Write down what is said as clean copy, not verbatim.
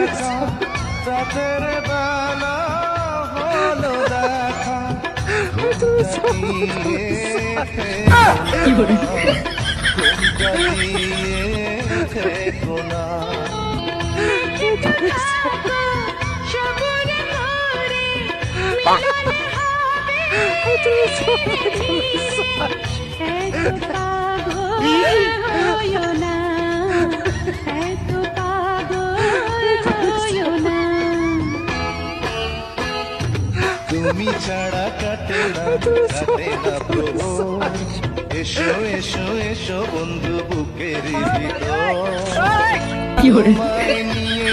একা রাতের বেলা হলো দেখা কোনা তুমি ছাড়া কাটে না প্রহর এসো এসো এসো বন্ধু বুকের ভিতর তোমায় নিয়ে